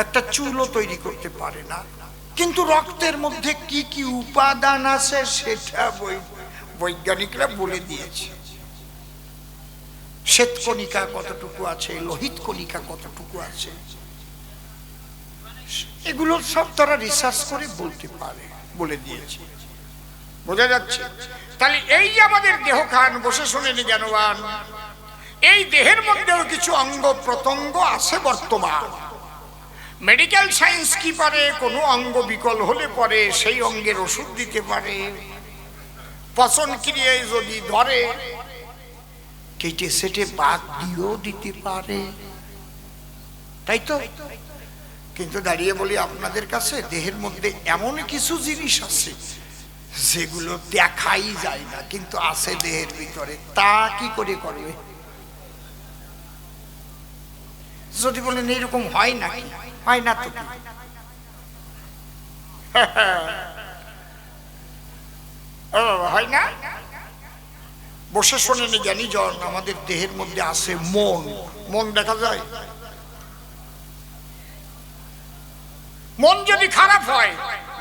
একটা চুলও তৈরি করতে পারে না। কিন্তু রক্তের মধ্যে কি কি উপাদান আছে সেটা বৈজ্ঞানিকরা বলে দিয়েছে। শ্বেতকণিকা কতটুকু আছে, লোহিত কণিকা কতটুকু আছে, এগুলো সব তারা রিসার্চ করে বলতে পারে, বলে দিয়েছে। বোঝা যাচ্ছে? তাহলে এই যে আমাদের দেহ খান, বসে শুনেনি জ্ঞানবান, এই দেহের মধ্যেও কিছু অঙ্গ প্রত্যঙ্গ আছে বর্তমান। মেডিকেল সায়েন্স কি পারে, কোনো অঙ্গ বিকল হলে পরে সেই অঙ্গের ওষুধ দিতে পারে, পচন ক্রিয়ায় যদি ধরে কেটে সেটে বাদ দিয়েও দিতে পারে, তাই তো? কিন্তু দাঁড়িয়ে বলি আপনাদের কাছে, দেহের মধ্যে এমন কিছু জিনিস আছে যেগুলো দেখাই যায় না, কিন্তু আছে দেহের ভিতরে। তা কি করে করবে? যদি বলেন এরকম হয় না, কি হয় না তো? হয় না? বসে শোনেন জ্ঞানী জন, আমাদের দেহের মধ্যে আছে মন। মন দেখা যায়? মন যদি খারাপ হয়,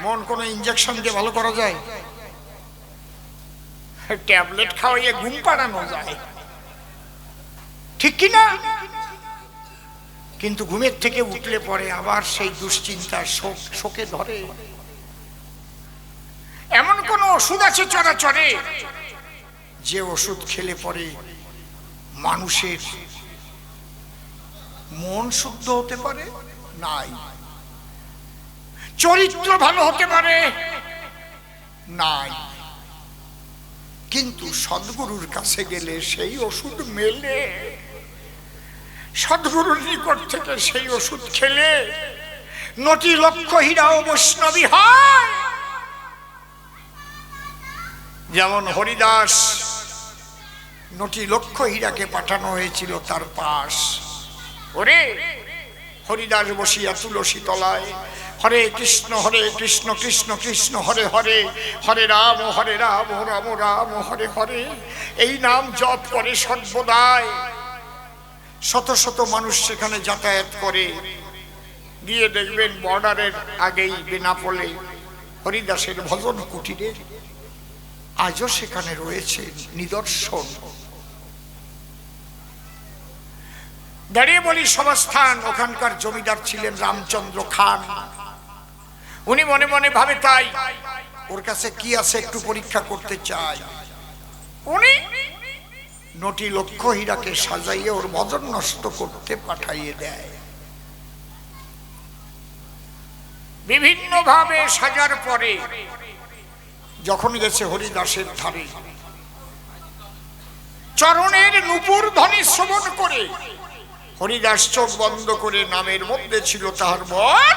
মন কোনো ইনজেকশন দিয়ে ভালো করা যায়? ট্যাবলেট খাওয়াইয়ে ঘুম পাড়ানো যায়, ঠিক কি না? কিন্তু ঘুমের থেকে উঠলে পরে আবার সেই দুশ্চিন্তা শোকে ধরে। এমন কোন ওষুধ আছে চরাচরে যে ওষুধ খেলে পরে মানুষের মন শুদ্ধ হতে পারে? নাই। চরিত্র ভালো হতে পারে? নাই। কিন্তু সদ্গুরুর কাছে গেলে সেই ওষুধ মেলে। সদ্গুরুর নিকট থেকে সেই ওষুধ খেলে নটি লক্ষ হীরা ও বৈষ্ণবী হয়। যেমন হরিদাস, নটি লক্ষ হীরাকে পাঠানো হয়েছিল তার পাশ। ওরে হরিদাস বসিয়া তুলসী তলায় হরে কৃষ্ণ কৃষ্ণ কৃষ্ণ হরে হরে, হরে রাম রাম রাম হরে হরে, এই নাম জপ করে সর্বদাই। শত শত মানুষ সেখানে যাতায়াত করে। গিয়ে দেখবেন বর্ডারের আগেই বেনাপোলে হরিদাসের ভজন কুটিরে আজও সেখানে রয়েছে নিদর্শন। দাঁড়িয়ে বলি সমাস্থান, ওখানকার জমিদার ছিলেন রামচন্দ্র খান। উনি মনে মনে ভাবে তাই ওর কাছে কি আছে একটু পরীক্ষা করতে চাই। উনি নটি লক্ষ হীরাকে সাজাইয়ে ওর ভজন নষ্ট করতে পাঠাইয়ে দেয়। বিভিন্ন ভাবে সাজার পরে যখন গেছে হরিদাসের ধারে, চরণের নূপুর ধ্বনি শ্রবণ করে হরিদাস চোখ বন্ধ করে, নামের মধ্যে ছিল তাহার মন,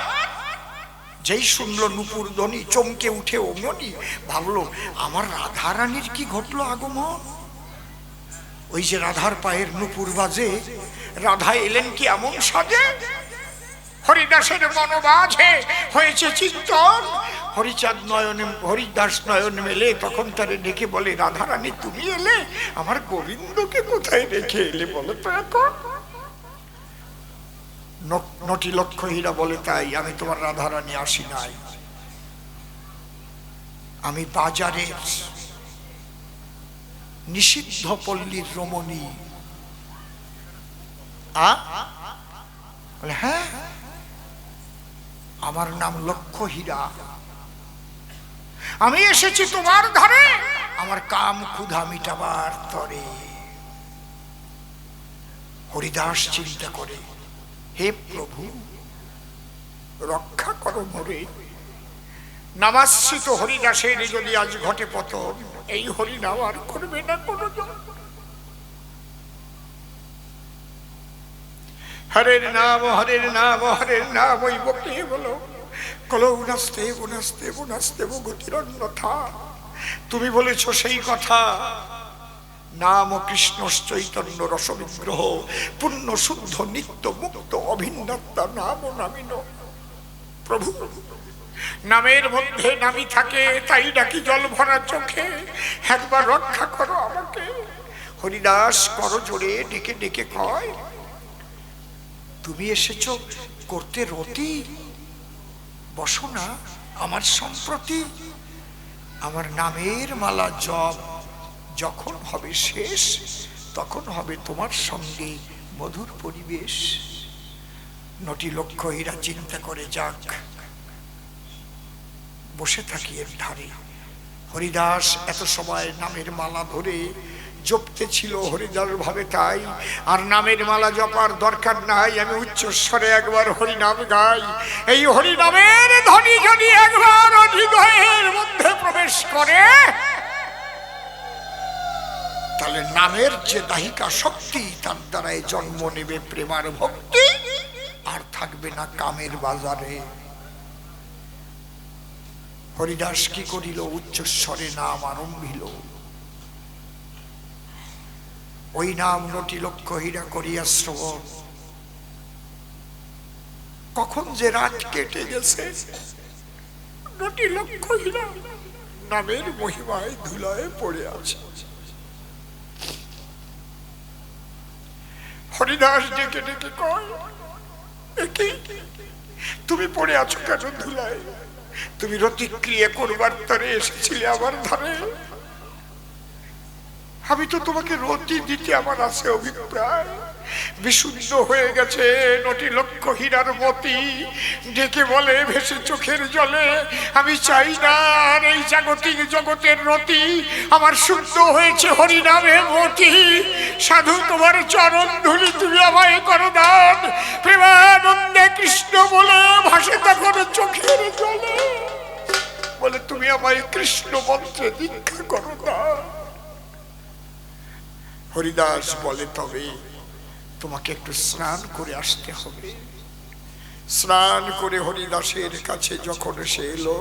যেই শুনলো নূপুর ধ্বনি চমকে উঠে অমনি ভাবলো আমার রাধা রানীর কি ঘটলো আগমন। ওই যে রাধার পায়ের নূপুর বাজে, রাধা এলেন কি এমন সাজে। হরিদাসের মনোবাজে হয়েছে চিন্তন। হরিচাঁদ নয়নে হরিদাস নয়ন মেলে তখন তারে ডেকে বলে, রাধা রানী তুমি এলে, আমার গোবিন্দকে কোথায় রেখে এলে বলো তো এখন। নটি লক্ষ হীরা বলে, তাই আমি তোমার রাধা রানী আসি নাই, আমি বাজারের নিষিদ্ধ পল্লীর রমণী। হ্যাঁ, আমার নাম লক্ষ হীরা, আমি এসেছি তোমার ধারে আমার কাম ক্ষুধা মিটাবার তরে। হরিদাস চিন্তা করে, হে প্রভু রক্ষা করো মোরে, নামাশ্রিত হরিদাসের যদি আজ ঘটে পতন, এই হরিনাম আর করবে না কোনো জন। হরের নাম হরের নাম হরের নাম ওই বকে বলো, কলৌ নাস্তে বুনাস্তে বুনাস্তে গতিরন্যথা। তুমি বলেছ সেই কথা, নাম কৃষ্ণ চৈতন্য রস বিগ্রহ, পূর্ণ শুদ্ধ নিত্য মুক্ত অভিন্নতা নাম নামিন। প্রভু নামের মধ্যে নামি থাকে, তাই ডাকি জল ভরা চোখে, একবার রক্ষা করো আমাকে। হরিদাস করো জোরে ডেকে ডেকে কয়, তুমি এসেছো করতে রতি, বসো না আমার সম্প্রতি। আমার নামের মালা জপ যখন হবে শেষ, তখন হবে তোমার সঙ্গে মধুর পরিবেশ। নটি লক্ষ হীরা চিন্তা করে যাক, বসে থাকি এর ধারে। হরিদাস এত সময় নামের মালা ধরে জপতে ছিল, হরিদাস ভাবে তাই আর নামের মালা জপার দরকার নাই, আমি উচ্চস্বরে একবার হরিনাম গাই। এই হরিনামের ধ্বনি যদি একবার হৃদয়ের মধ্যে প্রবেশ করে, তাহলে নামের যে দাহিকা শক্তি, তার দ্বারাই জন্ম নেবে প্রেমার ভক্তি, আর থাকবে না কামের বাজারে। হরিদাস কি করিল? উচ্চস্বরে নাম আরম্ভিল। ওই নাম নটি লক্ষ হীরা করিয়া শ্রবণ। কখন যে রাত কেটে গেছে, নটি লক্ষ হীরা নামের মহিমায় ধুলায় পড়ে আছে। হরিদাস ডেকে ডেকে কয়, তুমি পড়ে আছো কেন ধুলায়? তুমি রতিক্রিয়া করবার তরে এসেছিলে আমার ধারে। আমি তো তোমাকে রতি দিতে আমার আছে অভিপ্রায়। বিশুদ্ধ হয়ে গেছে নটি লক্ষ হীরার মতি, ডেকে বলে ভেসে চোখের জলে, আমি চাই না আর এই জাগতিক জগতের রতি, আমার শুদ্ধ হয়েছে হরিনামে মতি। সাধু তোমার চরণ ধুলি তুমি আমায় করো দান, প্রেমানন্দে কৃষ্ণ বলে ভাসে তখন চোখের জলে। বলে তুমি আমায় কৃষ্ণ মন্ত্রে দীক্ষা করো দান। হরিদাস বলে তবে তোমাকে একটু স্নান করে আসতে হবে। স্নান করে হরিদাসের কাছে যখন সে এলো,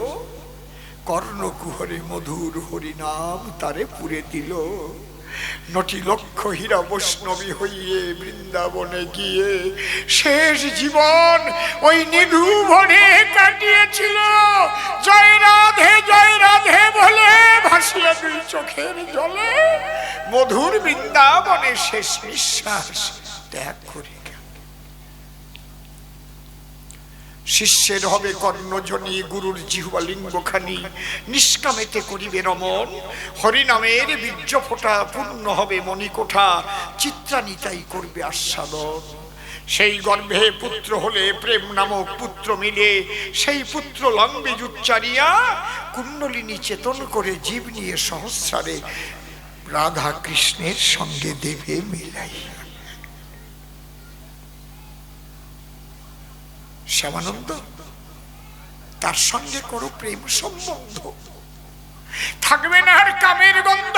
কর্ণকুহরে মধুর হরিনাম তারে পুরে দিল। নটি লক্ষ হীরা বৈষ্ণবী হইয়ে বৃন্দাবনে গিয়ে শেষ জীবন ওই নিধু বনে কাটিয়েছিল। জয় রাধে বলে ভাসিয়ে দুই চোখের জলে মধুর বৃন্দাবনে শেষ নিঃশ্বাস ত্যাগ করে গেল। শিষ্যের হবে কর্ণজনী, গুরুর জিহ্বা লিঙ্গখানি, নিষ্কামেতে করিবে রমণ। হরিনামের বীর্য ফোঁটা পূর্ণ হবে মণিকোঠা, চিত্রানিতাই করবে আস্বাদন। সেই গর্ভে পুত্র হলে প্রেম নামক পুত্র মিলে, সেই পুত্র লম্বে উচ্চারিয়া কুণ্ডলিনী চেতন করে জীব নিয়ে সহস্রারে রাধা কৃষ্ণের সঙ্গে দেবে মিলাই। শ্যামানন্দ তার সঙ্গে করো প্রেম সম্বন্ধ, থাকবে না আর কামের গন্ধ।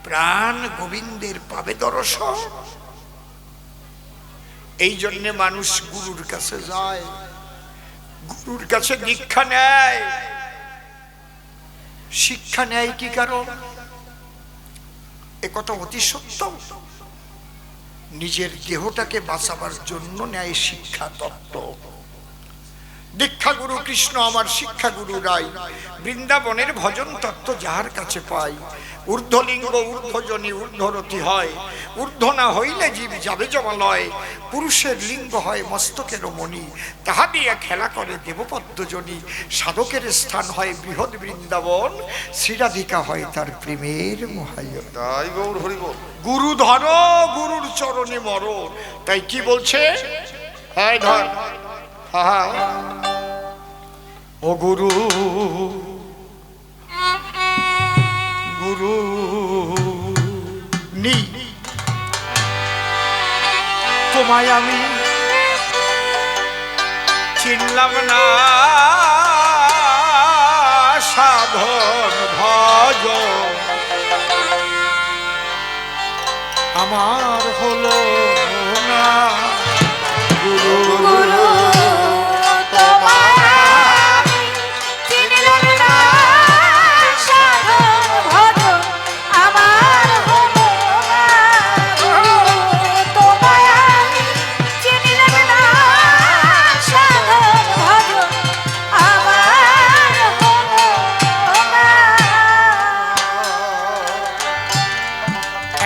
প্রাণ গোবিন্দের পাবে দর্শন। এই জন্যে মানুষ গুরুর কাছে যায়, গুরুর কাছে দীক্ষা নেয়, শিক্ষা নেয়। কি কারণ? এ কথা অতি সত্য। নিজের দেহটাকে বাঁচাবার জন্য নেয় শিক্ষা তত্ত্ব। দীক্ষা গুরু কৃষ্ণ আমার শিক্ষা গুরু রাই, বৃন্দাবনের ভজন তত্ত্ব যাহার কাছে পাই। ঊর্ধ্বলিঙ্গ ঊর্ধ্বজনী ঊর্ধ্বরতি হয়, ঊর্ধ্ব না হইলে জীব যাবে জমালয়। পুরুষের লিঙ্গ হয় মস্তকের মণি, তাহা দিয়ে খেলা করে দেবপদ্মজনী। সাধকের স্থান হয় বৃহৎ বৃন্দাবন, শ্রীরাধিকা হয় তার প্রেমের মহায়ন। তাই গৌর হরি বল। গুরু ধরো গুরুর চরণে মরো। তাই কি বলছে? হ্যাঁ ধর, হ্যাঁ ও গুরু গুরু নি তোমায় আমি চিনলাম না, সাধন ভজ আমার হলো না। গুরু গুরু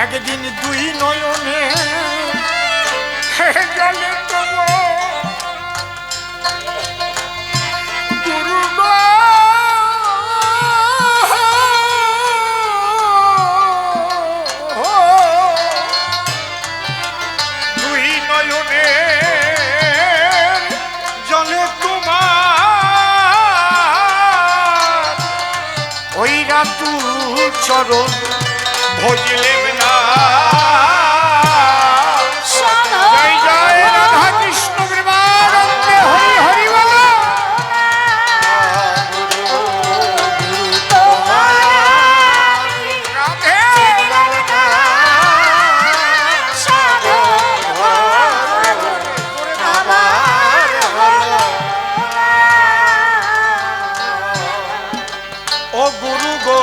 একদিন দুই নয়নে চরণ ভজলেম না। জয় জয় রাধা কৃষ্ণ প্রেমানন্দে হরি হরি বলো। ও গুরু গো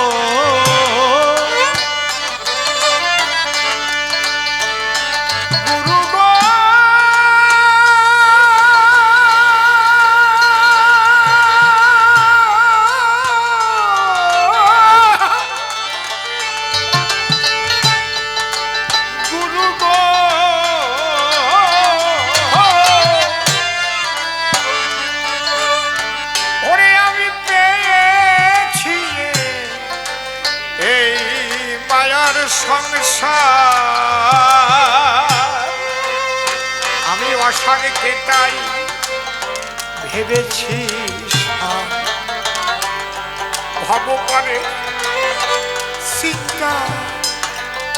গুরু গো গুরু গো ওরে আমি পেয়েছি এই মায়ার সংসার, আমি অসারকে তাই ভেবেছি ভব করে চিন্তা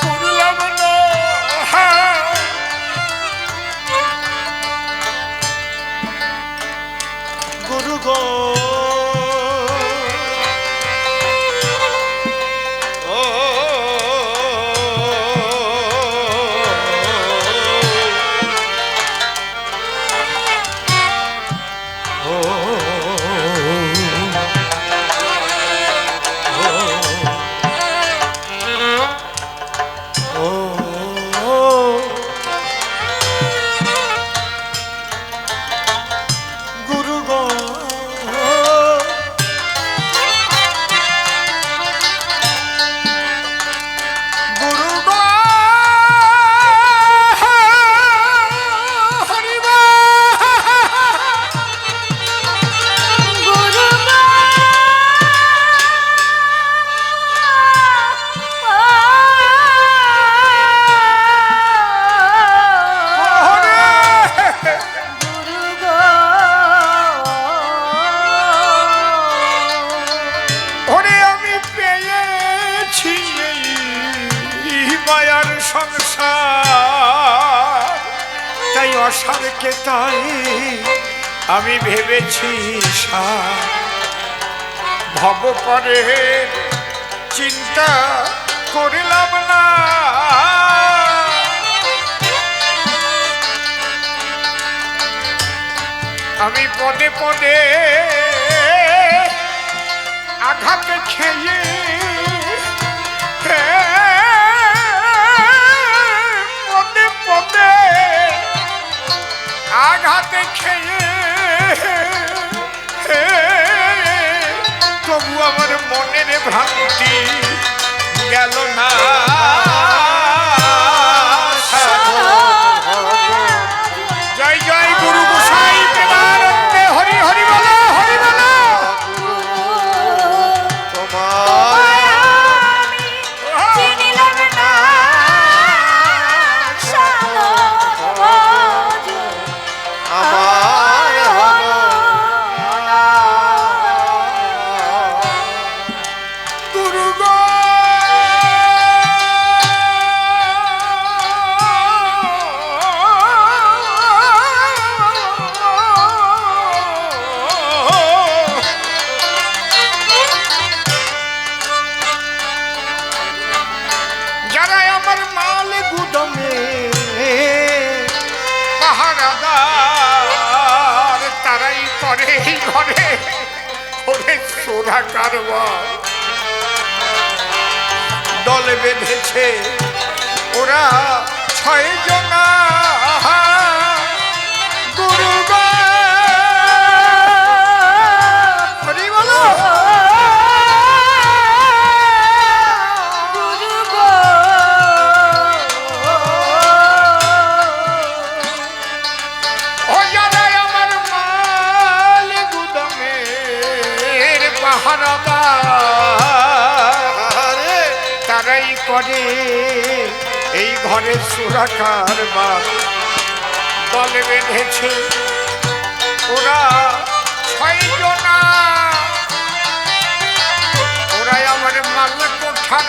করলাম না। গুরু গো মায়ার সংসার, তাই অসারকে তাই আমি ভেবেছি ভব করে চিন্তা করিলাম না। আমি পদে পদে আঘাত খেয়ে পদে পদে আঘাতে খেয়ে তবু আমার মনের ভ্রান্তি গেল না। জয় জয় গুরু গোসাই প্রেমানন্দে হরি হরি বলো হরি বলো। তারাই করে ঘরে ওরে সোনা কারবার দল বেঁধেছে ওরা 6 জনা। গুরু গো হরি বলো। তারাই করে এই ঘরে সুরাকার দলে বেঁধেছে ওরা 6 জনা। ওরাই আমার মাল কোঠার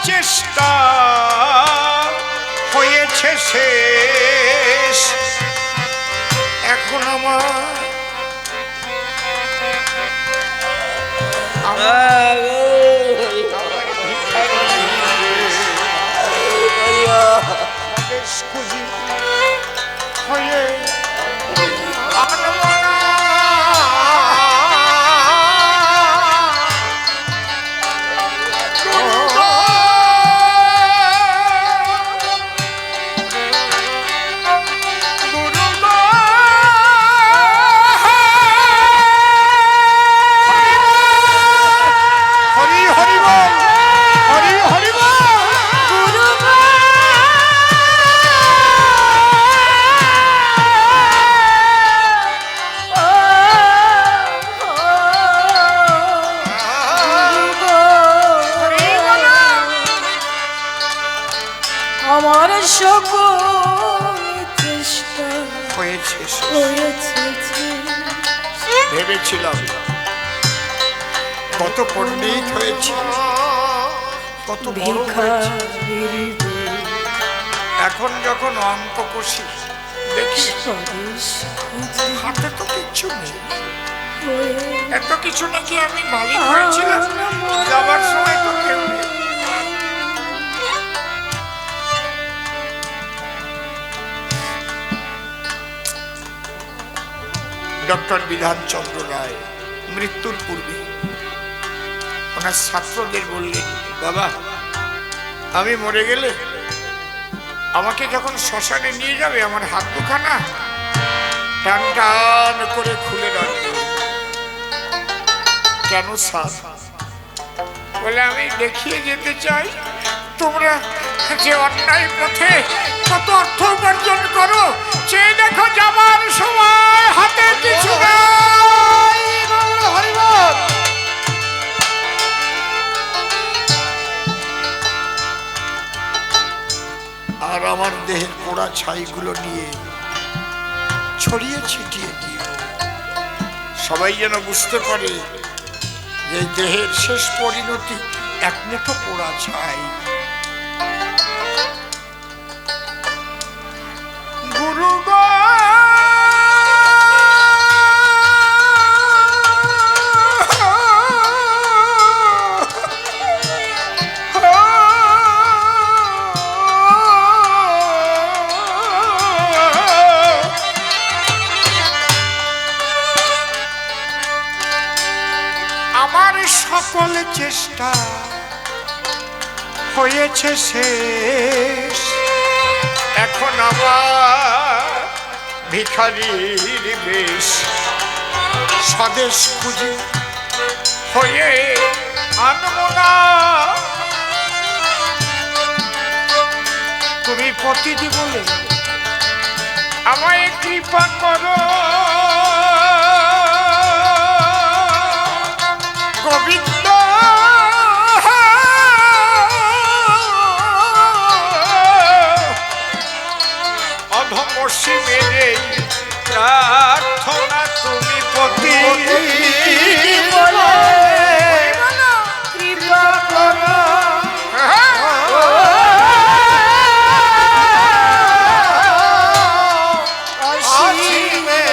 চেষ্টা হয়েছে শেষ, এখন আমার খুঁজি হয়ে আনমনা আমার সকল চেষ্টা হয়েছে হয়েছে ভেবেছিলাম কত পণ্ডিত হয়েছে, কত বড় হয়েছে, এখন যখন অঙ্ক কষি দেখি হাতে তো কিচ্ছু নেই। এত কিছু নাকি আমি মালিক হয়েছিলাম, যাবার সময় তো কেউ নেই। ডক্টর বিধানচন্দ্র রায় মৃত্যুর পূর্বে ওনার ছাত্রদের বললেন, বাবা আমি মরে গেলে আমাকে যখন শ্মশানে নিয়ে যাবে আমার হাত দুখানা টান টান করে খুলে রাখবে। কেন স্যার? বলে আমি দেখিয়ে যেতে চাই তোমরা যে অন্যায় পথে কত অর্থ উপার্জন করো, চেয়ে দেখো যাবার সময় হাতে কিছু নাই। হরিবল। আর আমার দেহের পোড়া ছাইগুলো নিয়ে ছড়িয়ে ছিটিয়ে দিও, সবাই যেন বুঝতে পারে যে দেহের শেষ পরিণতি এক মুঠো পোড়া ছাই। গুরু আমার সকল চেষ্টা হয়েছে শেষ, এখন আমার ভিখারির বেশ স্বদেশ খুঁজি হয়ে আনমনা। তুমি পতিদি বলে আমায় কৃপা করো, গোবিন্দ অধমসী মেরে প্রার্থনা তুমি পতি কৃপা করো। অসীমে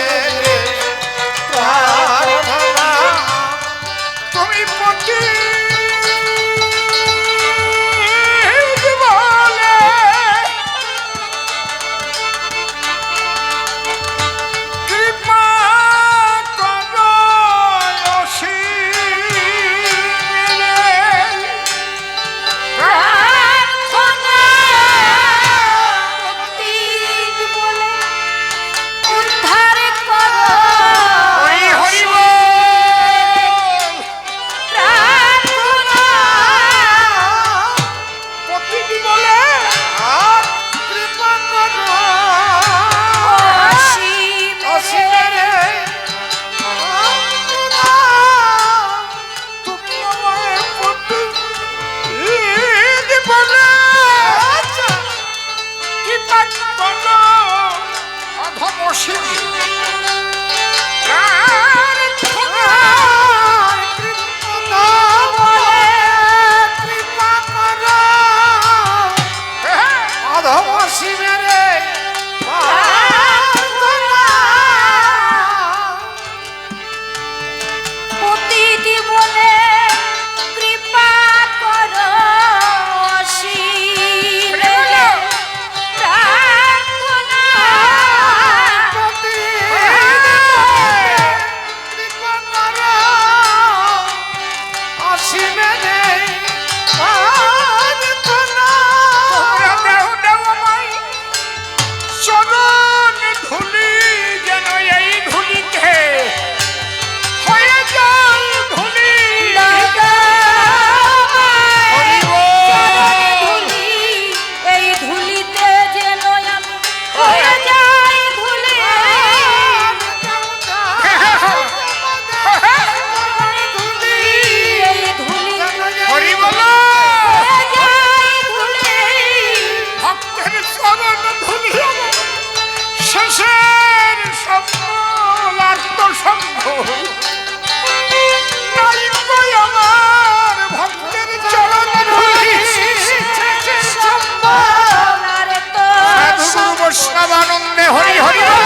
হরি হরি বল।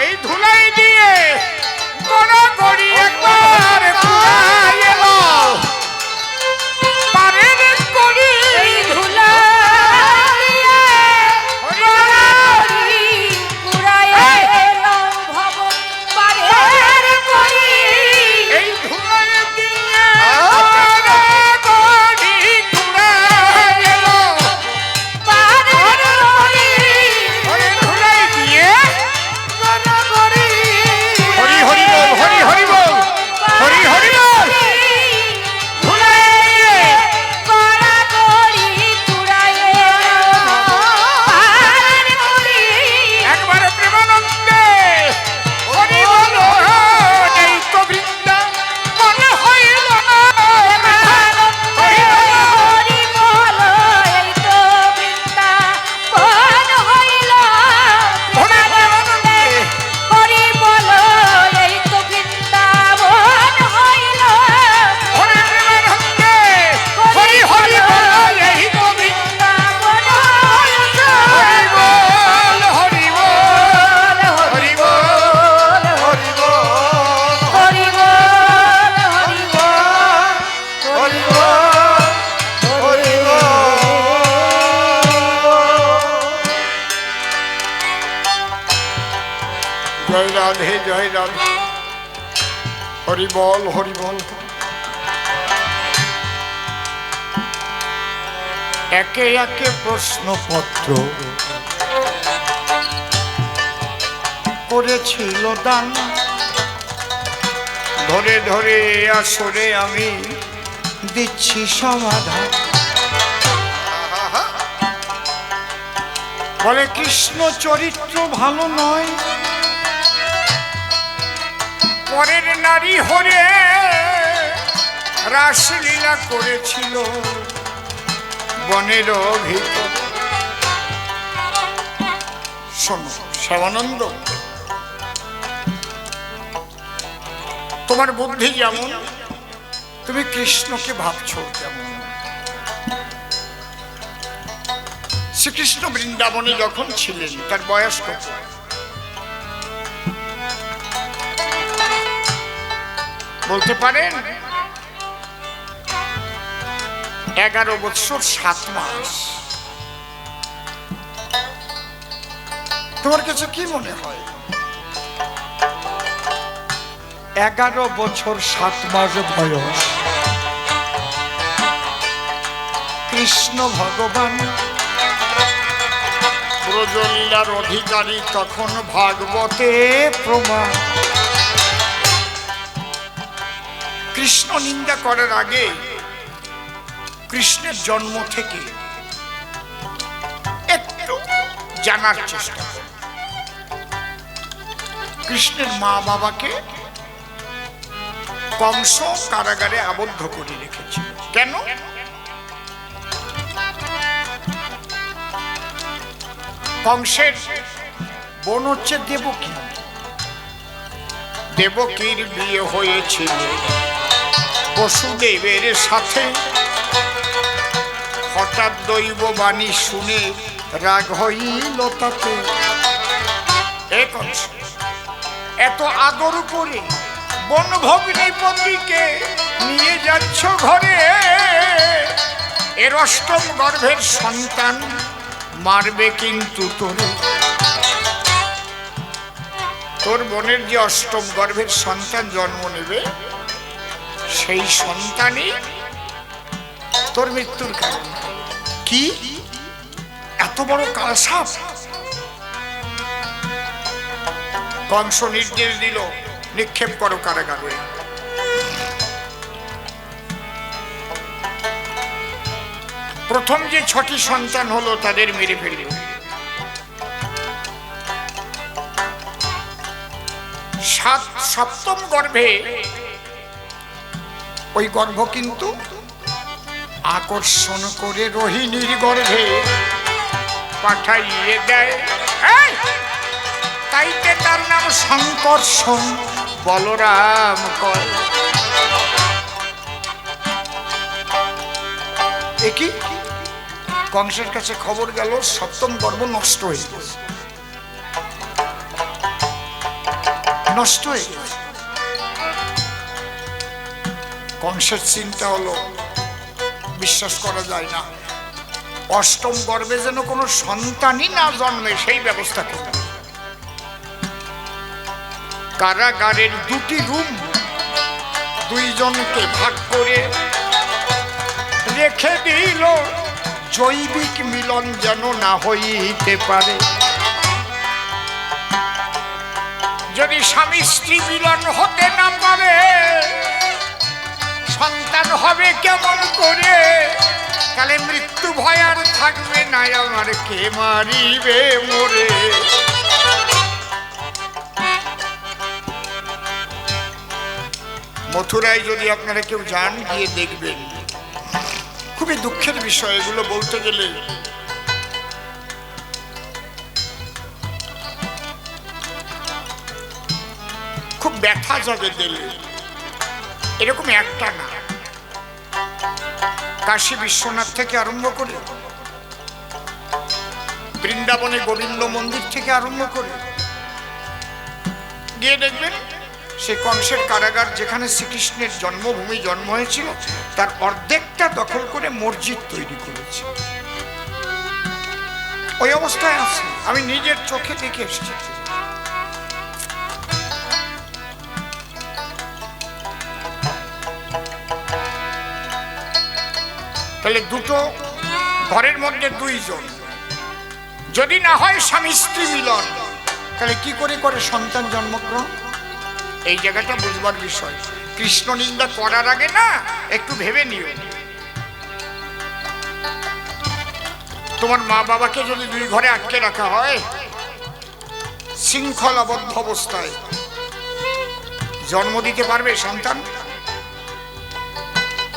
এই ধুলাই দিয়ে গড়াগড়ি একবার ঘুরাই এলো, পারের করি এই ধুলা দিয়ে গড়াগড়ি ঘুরাইয়া এলো ভবন পারের করি। এই ধুলাই দিয়ে গড়াগড়ি ঘুরাই এলো, পারের করি ওরে ধুলাই দিয়ে গড়াগড়ি হরি হরি বল, হরি হরি বল, হরি হরি বল। ধুলাই দিয়ে গড়াগড়ি ঘুরাইয়া এলো পারের করি। একবারে প্রেমানন্দে হরি বল। এই তো বৃন্দা মনে হইল না, হরি বল। হরি বল, এই তো বৃন্দাবন হইল প্রেমানন্দে। হরি বল, এই তো বৃন্দাবন হইল হরি প্রেমানন্দে হরি হরি বল। এই তো বৃন্দা বৃন্দাবন হইল। হরি বল, হরি বল, হরি বল, হরি বল, হরি বল, হরি বল, হরি বল, হরি বল। জয় রাধে, জয় রাধে, হরি বল, হরি বল। একে একে প্রশ্নপত্র করেছিল দান, ধরে ধরে আসরে আমি দিচ্ছি সমাধান। বলে কৃষ্ণ চরিত্র ভালো নয়, পরের নারী হরে রাসলীলা করেছিল বনের ভিতর। শোনো শ্যামানন্দ, তোমার বুদ্ধি যেমন, তুমি কৃষ্ণকে ভাবছো তেমন। শ্রীকৃষ্ণ বৃন্দাবনে যখন ছিলেন তার বয়স কত? বলতে পারেন? 11 বৎসর 7 মাস। তোমার কাছে কি মনে হয় 11 বছর 7 মাস বয়স কৃষ্ণ ভগবান ব্রজলীলার অধিকারী, তখন ভাগবতে প্রমাণ। কৃষ্ণ নিন্দা করার আগে কৃষ্ণের জন্ম থেকে একটু জানার চেষ্টা করুন। কৃষ্ণের মা বাবাকে কংস কারাগারে আবদ্ধ করে রেখেছে। কেন? কংসের বোন হচ্ছে দেবকী। দেবকীর বিয়ে হয়েছিল বসুদেবের সাথে। হঠাৎ দৈব বাণী শুনে রাগ হইল তাতে। এ কংস, এত আদর করে বনভগ্নিপতিকে নিয়ে যাচ্ছ ঘরে, এর অষ্টম গর্ভের সন্তান মারবে কিন্তু তোরে। তোর বোনের যে অষ্টম গর্ভের সন্তান জন্ম নেবে, সেই সন্তানই তোর মৃত্যুর কারণ। কি এত বড় কালসাপ! কংস নির্দেশ দিল, নিক্ষেপ করো কারাগারে। প্রথম যে 6টি সন্তান হলো তাদের মেরে ফেলল। সপ্তম গর্ভে, ওই গর্ভ কিন্তু আকর্ষণ করে রোহিণীর গর্ভে পাঠাইয়ে দেয়। তাইতে তার নাম সংকর্ষণ বলরাম কয়। একই কংসের কাছে খবর গেল সপ্তম গর্ভ নষ্ট হয়ে গেছে, নষ্ট হয়ে গেছে। কংসের চিন্তা হলো বিশ্বাস করা যায় না, অষ্টম গর্ভে যেন কোনো সন্তানই না জন্মে সেই ব্যবস্থা করল। কারাগারের দুটি রুম দুইজনকে ভাগ করে রেখে দিল, জৈবিক মিলন যেন না হইতে পারে। যদি স্বামী স্ত্রী মিলন হতে না পারে সন্তান হবে কেমন করে? তাহলে মৃত্যু ভয় আর থাকবে না, আমার কে মারিবে মোরে। মথুরায় যদি আপনারা কেউ যান গিয়ে দেখবেন, খুবই দুঃখের বিষয় এগুলো বলতে গেলে। খুব ব্যথা যাবে দিলে। এরকম একটা না, কাশী বিশ্বনাথ থেকে আরম্ভ করে বৃন্দাবনে গোবিন্দ মন্দির থেকে আরম্ভ করে গিয়ে দেখবেন সে কংসের কারাগার যেখানে শ্রীকৃষ্ণের জন্মভূমি জন্ম হয়েছিল তার অর্ধেকটা দখল করে মসজিদ তৈরি করেছে। ওই অবস্থায় আছে, আমি নিজের চোখে দেখে এসেছি। তাহলে দুটো ঘরের মধ্যে দুইজন যদি না হয় স্বামী স্ত্রী মিলন, তাহলে কি করে করে সন্তান জন্মগ্রহণ? এই জায়গাটা বুঝবার বিষয়। কৃষ্ণ নিন্দা করার আগে না একটু ভেবে নিও। তোমার মা বাবাকে যদি দুই ঘরে আটকে রাখা হয় শৃঙ্খলাবদ্ধ অবস্থায়, জন্ম দিতে পারবে সন্তান?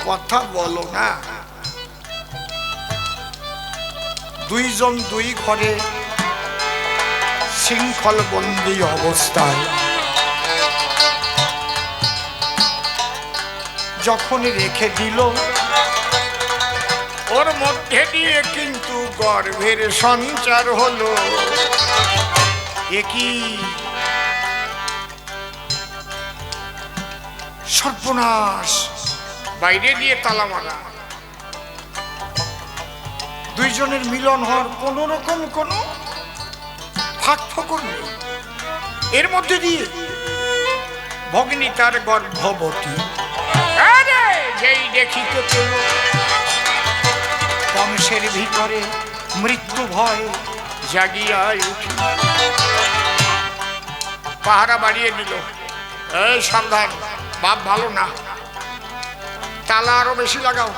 কথা বলো না। দুইজন দুই ঘরে শৃঙ্খলবন্দী অবস্থায় যখন রেখে দিল, ওর মধ্যে দিয়ে কিন্তু গর্ভের সঞ্চার হলো। একই সর্বনাশ! বাইরে দিয়ে তালা মারা, দুইজনের মিলন হওয়ার কোন রকম কোন ফাঁক ফোকর নেই। এর মধ্যে দিয়ে ভগ্নী তার গর্ভবতী, যেই দেখিতে পেল কংসের ভিতরে মৃত্যু ভয় জাগিয়া উঠি, পাহারা বাড়িয়ে দিল। এই সাবধান, বাপ ভালো না, তালা আরো বেশি লাগাও।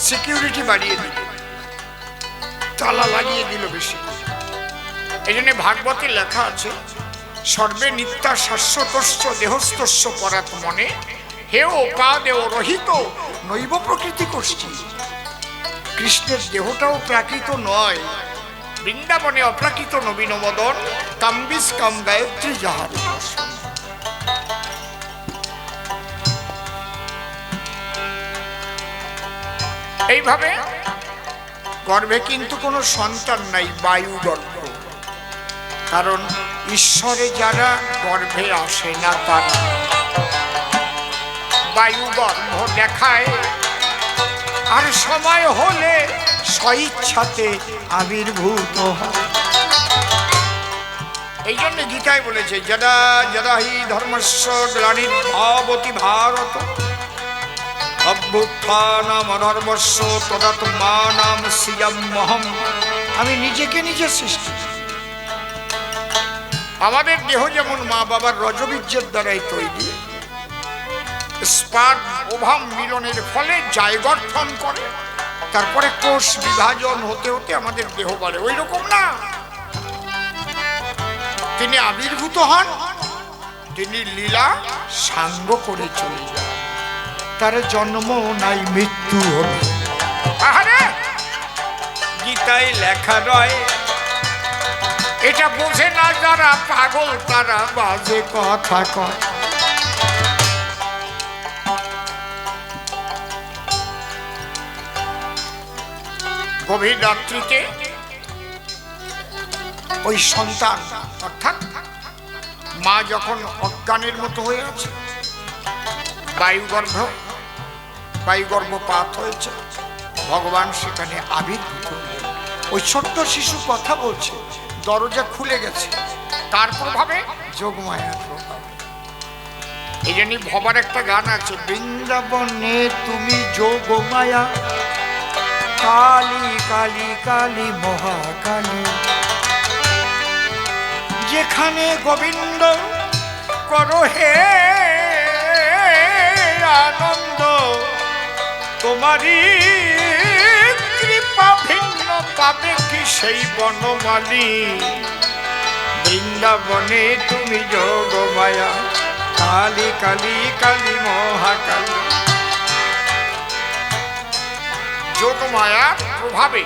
সিকিউরিটি বাড়িয়ে দিল, তালা লাগিয়ে দিল বেশি। এই জন্য ভাগবতে লেখা আছে, সর্বে নিত্যা শাশ্বতস্য দেহস্তস্য পরাত মনে হেও পাদেও রহিত নৈব প্রকৃতি কষ্টি। কৃষ্ণের দেহটাও প্রাকৃত নয়, বৃন্দাবনে অপ্রাকৃত নবীন মদন কাম্বিস কাম গায়ত্রী যাহার দর্শন। এইভাবে গর্ভে কিন্তু কোনো সন্তান নাই, বায়ু গর্ভ। কারণ ঈশ্বরে যারা গর্ভে আসে না তারা বায়ু গর্ভ দেখায়, আর সময় হলে স্বইচ্ছাতে আবির্ভূত হয়। এই জন্য গীতায় বলেছে, যদা যদা হি ধর্মস্য গ্লানির্ভবতি ভারত অভ্যুত্থানম অধর্মস্য তদাত্মানাম সৃজাম্যহম। আমি নিজেকে নিজে সৃষ্টি। আমাদের দেহ যেমন মা বাবার রজবীর্যের দ্বারাই তৈরি, স্পার্ম ওভাম মিলনের ফলে জায়গঠন করে, তারপরে কোষ বিভাজন হতে হতে আমাদের দেহ বাড়ে। ওই রকম না, তিনি আবির্ভূত হন, তিনি লীলা সাঙ্গ করে চলে যান। তার জন্ম নাই, মৃত্যু হল। আরে গীতায় লেখা রয়, এটা বোঝে না যারা পাগল তারা বাজে কথা কয়। গভীর রাত্রিতে ওই সন্তান অর্থাৎ মা যখন অজ্ঞানের মতো হয়ে আছে, বায়ুগর্ভপাত হয়েছে, ভগবান সেখানে আবির্ভূত হলেন। ওই ছোট্ট শিশু কথা বলছে, দরজা খুলে গেছে। কার প্রভাবে? যোগমায়ার প্রভাবে। এই জন্যই ভবার একটা গান আছে, বৃন্দাবনে তুমি যোগমায়া, কালী কালী কালী মহাকালী, যেখানে গোবিন্দ করো হে আনন্দ, তোমারই কৃপা ভিন্ন পাবে কি সেই বনমালী, বৃন্দাবনে তুমি যোগমায়া, কালী কালী কালী মহাকালী। যোগমায়ার প্রভাবে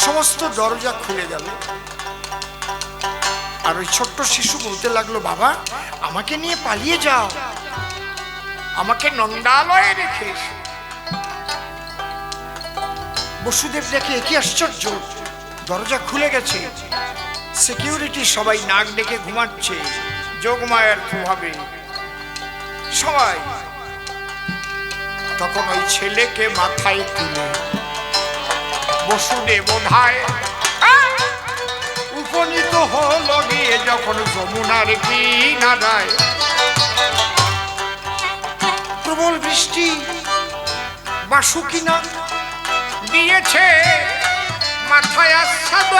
সমস্ত দরজা খুলে গেল। আর ওই ছোট্ট শিশু বলতে লাগলো, বাবা আমাকে নিয়ে পালিয়ে যাও, আমাকে নন্দালয়ে রেখে এসো। বসুদেব দেখে কি আশ্চর্য, দরজা খুলে গেছে, সিকিউরিটি সবাই নাক ডেকে ঘুমাচ্ছে যোগমায়ার প্রভাবে সবাই। তখন ওই ছেলেকে মাথায় তুলে বসুদেব বোধায় উপনীত হলো গিয়ে যখন যমুনার কিনারায়। প্রবল বৃষ্টি, বাসুকিনা দিয়েছে মাথায় আচ্ছাদ।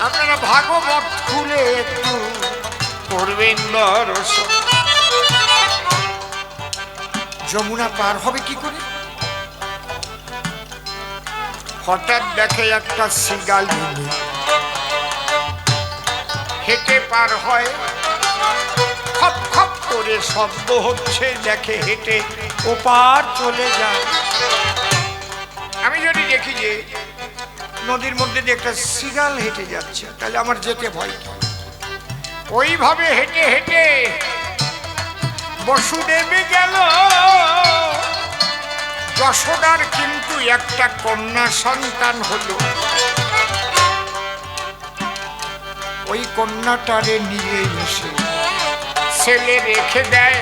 আপনারা ভাগবত খুলে একটু করবেন দর্শন। যমুনা পার হবে কি করে? হঠাৎ দেখে একটা সিগাল হেঁটে পার হয়, খপ খপ করে শব্দ হচ্ছে, দেখে হেঁটে ওপার চলে যায়। আমি যদি দেখি যে নদীর মধ্যে দিয়ে একটা সিগাল হেঁটে যাচ্ছে, তাহলে আমার যেতে ভয়। ওইভাবে হেঁটে হেঁটে বসুদেবে গেল। যশোদার কিন্তু একটা কন্যা সন্তান হলো। ওই কন্যাটারে নিয়ে এসে ছেলে রেখে দেয়।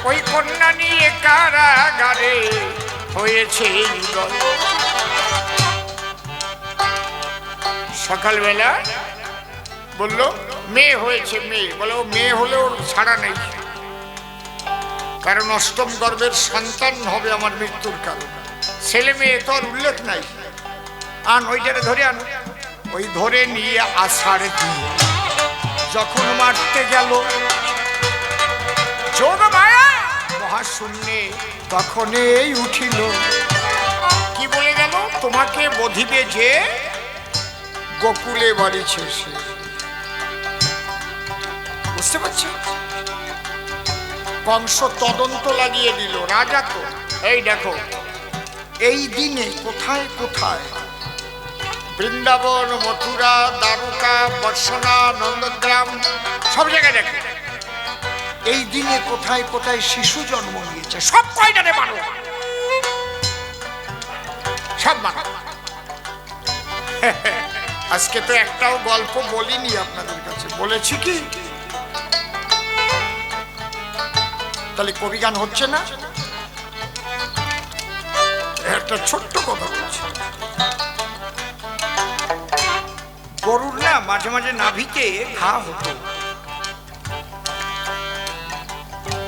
ওই কন্যা নিয়ে কারাগারে হয়েছে উদয়। সকালবেলা বললো মেয়ে হয়েছে, মেয়ে। বলে ও মেয়ে হলে ওর ছাড়া নেই, কারণ অষ্টম গর্ভের সন্তান হবে আমার মৃত্যুর কারণ। ছেলে মেয়ে তো আর উল্লেখ নাই। আন ওইটারে ধরে আন। ওই ধরে নিয়ে আষাঢ় দিন যখন মারতে গেল যোগমায়া মহাশূন্যে, তখন এই উঠিল। কি বলে গেল? তোমাকে বধিবে যে গোকুলে বাড়িছে সে। বুঝতে পারছি? কংস তদন্ত লাগিয়ে দিল, রাজা তো। এই দেখো এই দিনে কোথায় কোথায় বৃন্দাবন, মথুরা, দ্বারকা, বর্ষণা, নন্দগ্রাম সব জায়গায় দেখো এই দিনে কোথায় কোথায় শিশু জন্ম নিয়েছে। সব কয়টারে মানো, সব মানো। আজকে তো একটাও গল্প বলিনি আপনাদের কাছে। বলেছি কি? তাহলে কবি গান হচ্ছে না? একটা ছোট্ট কথা বলছি। গরুর না মাঝে মাঝে নাভিতে ঘা হতো,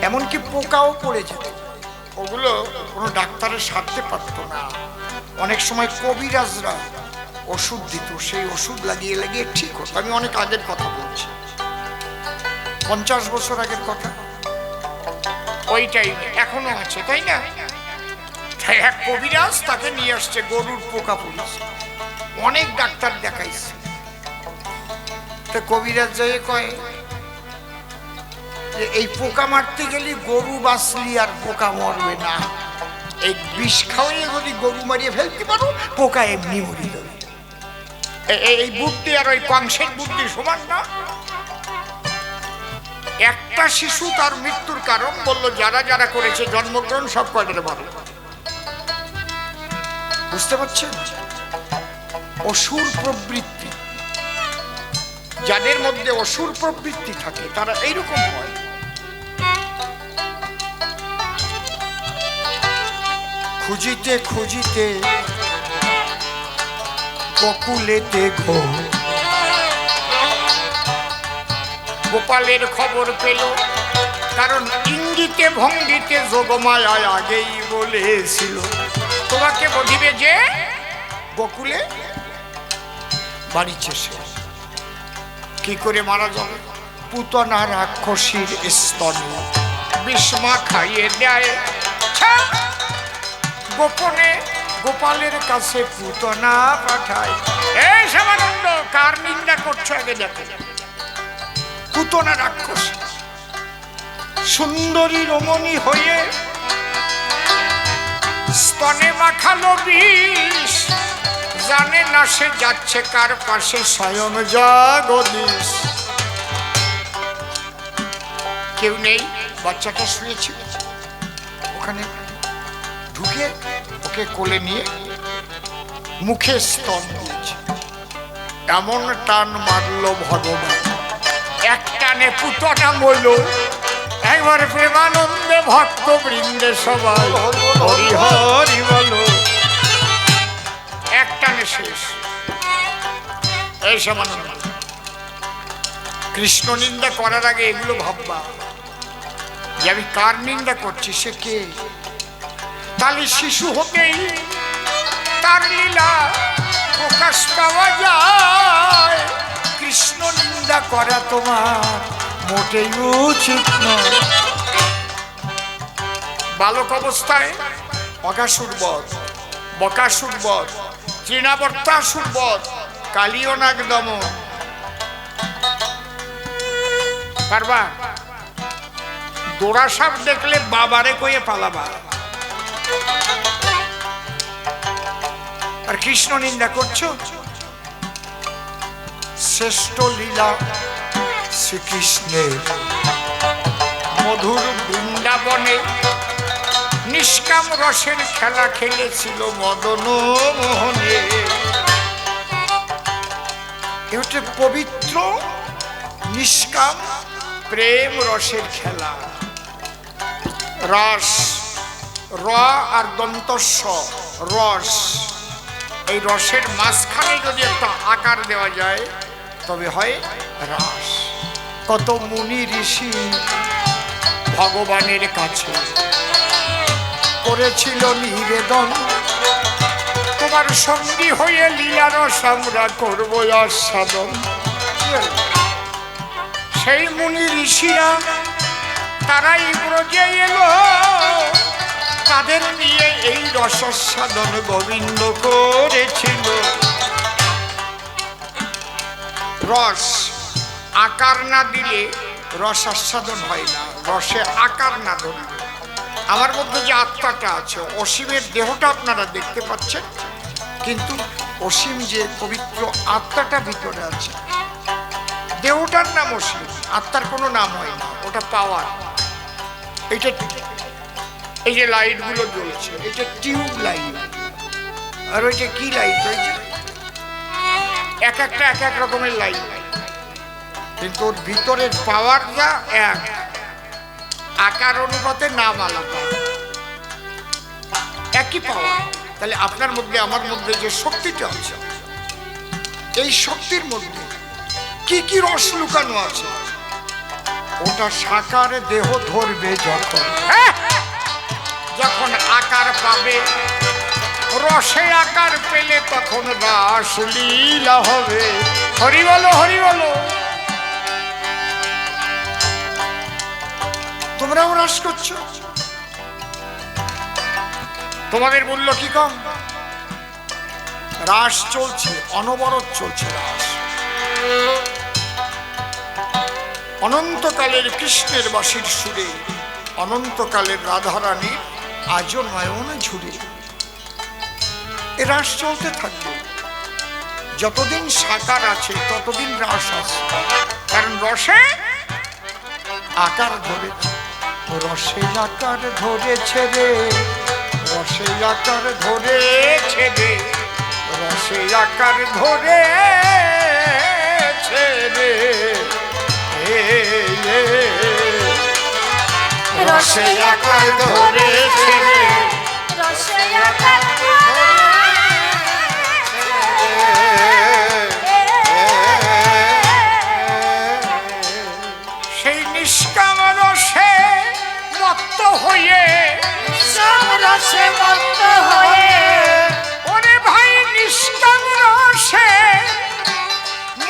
এমনকি পোকাও পড়ে যেত। ওগুলো কোনো ডাক্তারের সারতে পারতো না। অনেক সময় কবিরাজরা ওষুধ দিত, সেই ওষুধ লাগিয়ে লাগিয়ে ঠিক হতো। আমি অনেক আগের কথা বলছি, 50 বছর আগের কথা। ওই টাইমে এখনো আছে, তাই না? এক কবিরাজ তাকে নিয়ে আসছে, গরুর পোকা পড়েছে। অনেক ডাক্তার দেখাইছে। তো কবিরাজ যাই কয় যে এই পোকা মারতে গেলে গরু বাঁচলি আর পোকা মরবে না। এই বিষ খাওয়াইয়ে যদি গরু মারিয়ে ফেলতে পারো, পোকা এমনি মরে যাবে। এই বুদ্ধি আর ওই কংসের বুদ্ধি সমান না। একটা শিশু তার মৃত্যুর কারণ বলল যারা যারা করেছে জন্মগ্রহণ সব কয়টারে ভালো। বুঝতে পারছেন? অসুর প্রবৃত্তি, যাদের মধ্যে অসুর প্রবৃত্তি থাকে তারা এইরকম হয়। খুঁজিতে খুঁজিতে বকুলেতে গো, গোপালের খবর পেল, কারণ ইঙ্গিতে ভঙ্গিতে যোগমায়া আগেই বলেছিল তোমাকে বধিবে যে বকুলে বাড়িছে সে। কি করে মারা যাবে? পুতনা রাক্ষসীর স্তনে বিষ্মা খাইয়ে দেয়। গোপনে গোপালের কাছে পুতনা পাঠায়। এই শ্যামানন্দ, কার নিন্দা করছো আগে দেখো। পুতনা রাক্ষস সুন্দরী রমণী হয়ে স্তনে মাখালো বিষ, জানে না সে যাচ্ছে কার পাশে, স্বয়ং জগদীশ। কেউ নেই, বাচ্চাটা শুয়েছিল ওখানে, ঢুকে ওকে কোলে নিয়ে মুখে স্তন দিয়েছে। এমন টান মারল ভগবান, এক টানে পুতনা মরল। একবার প্রেমানন্দে ভক্ত বৃন্দে সবাই হরি হরি বলো, এক টানে শেষ। এই শ্যামানন্দ, কৃষ্ণ নিন্দা করার আগে এগুলো ভাববা যে আমি কার নিন্দা করছি, সে কে। তাহলে শিশু হতেই তার লীলা প্রকাশ পাওয়া যায়। কৃষ্ণ নিন্দা করা তোমার মোটেই উচিত নয়। বালক অবস্থায় অঘাসুর বধ, বকাসুর বধ, তৃণাবর্তাসুর বধ, কালীয় নাগ দমন। পারবা? দোড়া সাপ দেখলে বাবারে কয়ে পালাবা। আর কৃষ্ণ নিন্দা করছো? শ্রেষ্ঠ লীলা শ্রীকৃষ্ণের মধুর বৃন্দাবনে নিষ্কাম রসের খেলা খেলেছিল মদন মোহনে। এটা পবিত্র নিষ্কাম প্রেম রসের খেলা। রস, র আর দন্তস্ব রস, এই রসের মাঝখানে যদি একটা আকার দেওয়া যায় তবে হয় রাস। কত মুনি ঋষি ভগবানের কাছে করেছিল নিবেদন, তোমার সঙ্গী হয়ে লীলা রস আমরা করবো আস্বাদন। সেই মুনি ঋষিরা তারাই ব্রজে এলো, তাদের নিয়ে এই রসাস্বাদন গোবিন্দ করেছিল। রস আকার না দিলে রসাস্বাদন হয় না, রসে আকার না ধরলে। আমার মধ্যে যে আত্মাটা আছে, অসীমের দেহটা আপনারা দেখতে পাচ্ছেন, কিন্তু অসীম যে পবিত্র আত্মাটা ভিতরে আছে, দেহটার নাম অসীম, আত্মার কোনো নাম হয় না, ওটা পাওয়ার। এইটা এই যে লাইট গুলো জ্বলছে, এটা টিউব লাইট, আর ওইটা কি লাইট? ওই যে এক একটা এক এক রকমের লাইট, কিন্তু ওর ভিতরের পাওয়ারটা এক, আকার অনুপাতে নাম আলাদা, একই পাওয়ার। তাহলে আপনার মধ্যে আমার মধ্যে যে শক্তিটা আছে, এই শক্তির মধ্যে কি কি রস লুকানো আছে, ওটা সাকার দেহ ধরবে যখন, যখন আকার পাবে, রসে আকার পেলে তখন রাস লীলা হবে। হরি বলো, হরি বলো। তোমরাও রাস করছো, তোমাদের মূল্য কি কম? রাস চলছে, অনবরত চলছে রাস। অনন্তকালের কৃষ্ণের বাঁশির সুরে, অনন্তকালের রাধারানীর আজও নয়ন ঝুরে এ রাস চলতে থাকবে। যতদিন সাকার আছে ততদিন রাস আছে, কারণ রসে আকার ধরেছে, রসে আকার ধরেছে রে, রসে আকার ধরেছে রে, রসে আকার ধরেছে রে, রসে আকার ধরেছে রে, রসে আকার সেই নিষ্কাম রসে মত্ত হয়ে, সব রসে মত্ত হয়ে, ওরে ভাই নিষ্কাম রসে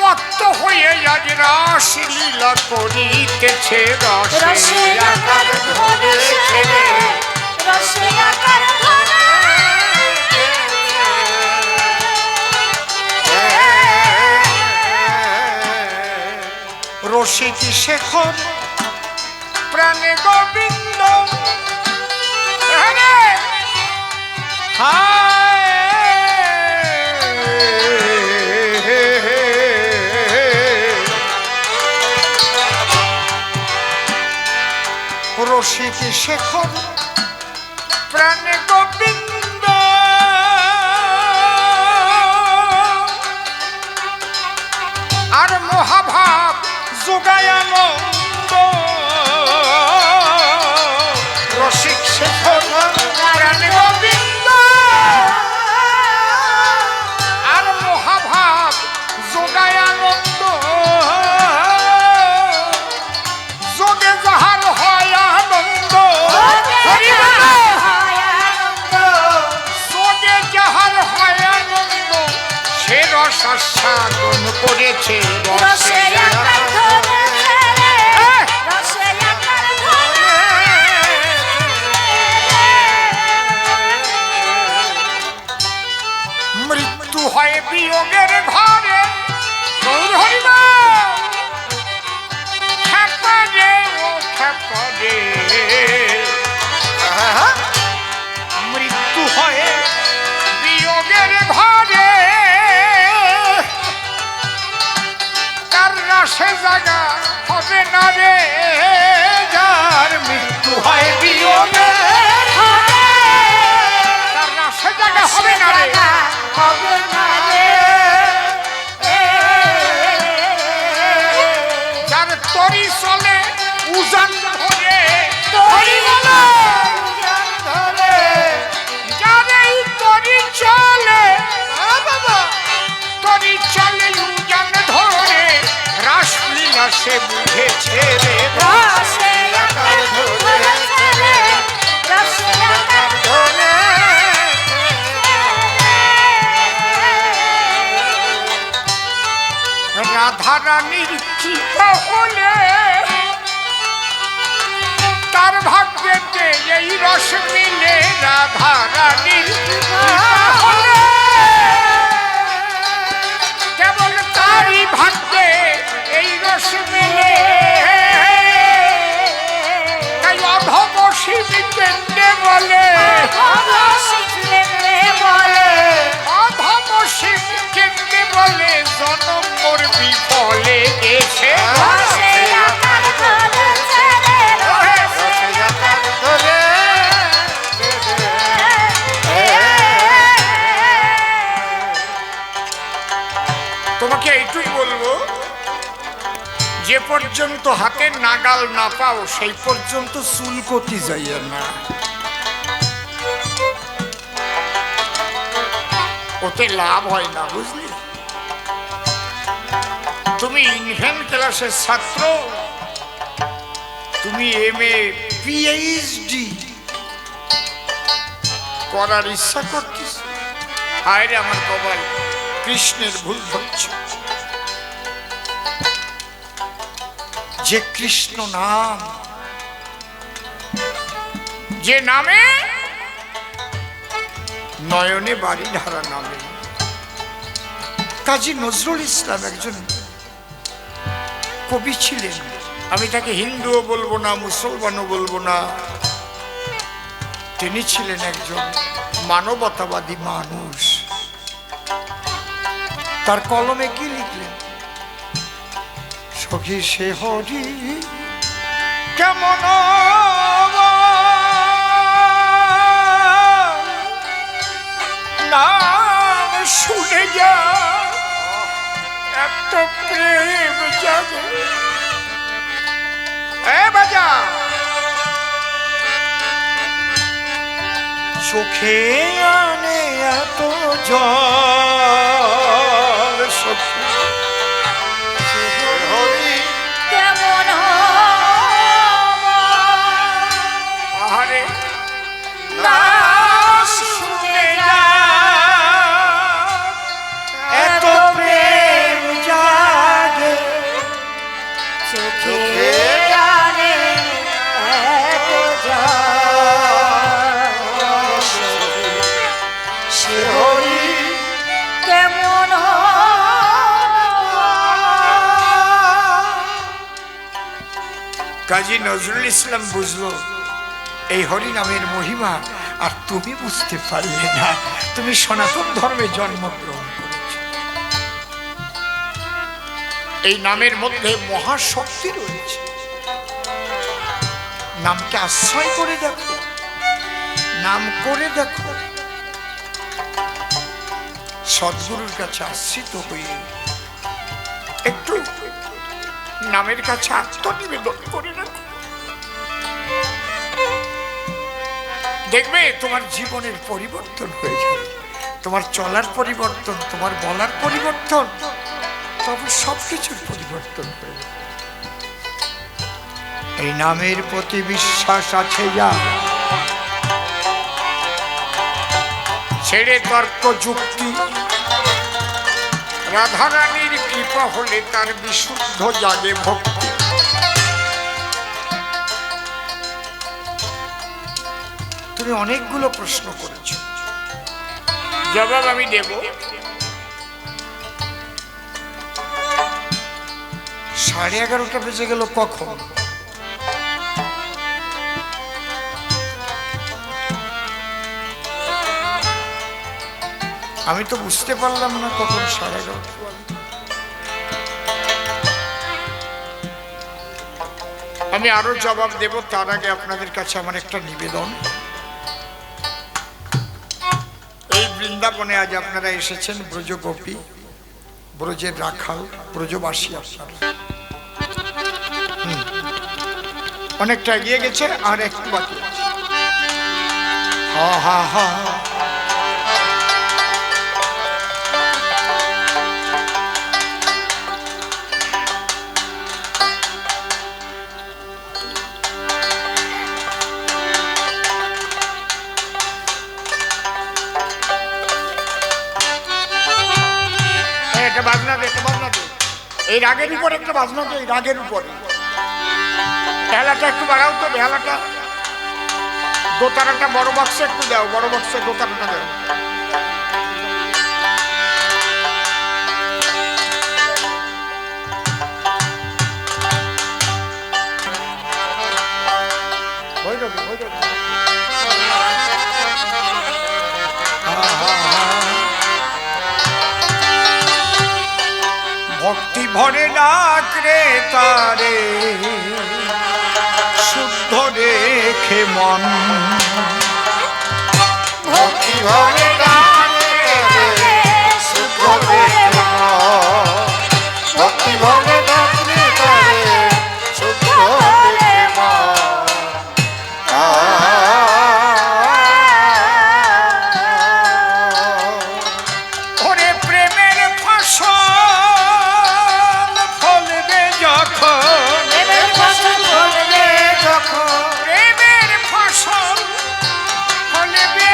মত্ত হয়ে আজ রাস লীলা করিতেছে, রসে রসে আকার আকার ধরেছে ধরেছে রে, রে, রসে আকার রসিক শেখর প্রাণে গোবিন্দ, হরে রসিক শেখর প্রাণে গোবিন্দ, আর মহাভাব যোগায়ানন্দ, রসিক শেখর প্রাণে গোবিন্দ, আর মহাভাব যোগায়ানন্দ, যোগে যাহার হয় আনন্দ, হরি বল। যোগে যাহার হয় আনন্দ, সে রস আস্বাদন করেছে, রসে আকার ধরেছে রে, রসে আকার মৃত্যু হয় বিয়োগের ঘরে, গৌর হরিবা খ্যাপারে ও খ্যাপারে, মৃত্যু হয় বিয়োগের ঘরে, তার রাসে জাগা হবে না রে, যার মৃত্যু হয় বিয়োগে, তার রাসে জাগা হবে না রে, হবে না রে, যার তরি চলে উজান ধরে, তরি বলো, যার এই তরি চলে, তরি চলে উজান ধরে, রাসলীলা সে বুঝেছে রে, রসে আকার ধরেছে রে, রসে আকার রাধা রানীর কৃপা হলে তার ভাগ্যেতে এই রস মিলে, রাধা রানীর কৃপা হলে কেবল তারই ভাগ্যে এই রস মিলে, তাই অধম শিব কেন্দ্রে বলে, শিখলে বলে, অধম শিব কেন্দ্রে বলে, জনম মোর বিফলে গেছে, রসে আকার ধরেছে রে, রসে আকার তোমাকে এইটুই বলবো, যে পর্যন্ত হাতের নাগাল না পাও সেই পর্যন্ত চুলকতি যাইয়া না, ওতে লাভ হয় না, বুঝলি? তুমি ইনভেন ক্লাসের ছাত্র, তুমি MA PhD করার ইচ্ছা করছিস, হায় রে আমার কপাল, কৃষ্ণের ভুল ধরছে। যে কৃষ্ণ নাম, যে নামে নয়নে বাড়ি ধারা নামে, কাজী নজরুল ইসলাম একজন কবি ছিলেন, আমি তাকে হিন্দুও বলবো না, মুসলমানও বলবো না, তিনি ছিলেন একজন মানবতাবাদী মানুষ। তার কলমে কি লিখলেন? সখী সে হরি কেমন নাম শুনে যা এত প্রেম জাগে এ বাজা চোখে আনে এত জল সখী কেমন আরে নাম শুনে যা এত প্রেম জাগে চোখে জানে এত শিহরি কেমন কাজী নজরুল ইসলাম বুঝলো এই হরি নামের মহিমা, আর তুমি বুঝতে পারলে না। তুমি সনাতন ধর্মে জন্মগ্রহণ করেছ। এই নামের মধ্যে মহাশক্তি রয়েছে। নামকে আশ্রয় করে দেখো, নাম করে দেখো, সদ্গুরুর কাছে আশ্রিত হয়ে একটু নামের কাছে আত্মনিবেদন করে রাখো, দেখবে তোমার জীবনের পরিবর্তন হয়ে যাবে। তোমার চলার পরিবর্তন, তোমার বলার পরিবর্তন, তবে সবকিছুর পরিবর্তন হয়ে যাবে। এই নামের প্রতি বিশ্বাস আছে যা, ছেড়ে তর্ক যুক্তি, রাধারানীর কৃপা হলে তার বিশুদ্ধ জাগে ভক্তি। তুমি অনেকগুলো প্রশ্ন করেছ, জবাব আমি দেব। 11:30 বেজে গেল কখন? আমি তো বুঝতে পারলাম না কখন 11:30। আমি আরো জবাব দেব, তার আগে আপনাদের কাছে আমার একটা নিবেদন। এই বৃন্দাবনে আজ আপনারা এসেছেন ব্রজগোপী, ব্রজের রাখাল, ব্রজবাসী আপনারা। অনেকটা এগিয়ে গেছে, আর একটু বাকি আছে। হা হা হা বাজনা দে, বাজনা দে, এই রাগের উপর একটা বাজনা দে, এই রাগের উপরে বেহালাটা একটু বাড়াও তো, বেহালাটা দোতারাটা বড় বাক্সে একটু দাও, বড় বাক্সে দোতারাটা দাও। ভক্তি ভরে ডাক রে তারে, শুদ্ধ রেখে মন। ভক্তি ভরে ডাক রে শুদ্ধ রেখে মন, ভক্তি ভরে ডাক রে তারে, শুদ্ধ রেখে মন। ওরে প্রেমের ফসল ফলবে যখন, প্রেমের ফসল ফলবে যখন প্রেমের ফসল ফলবে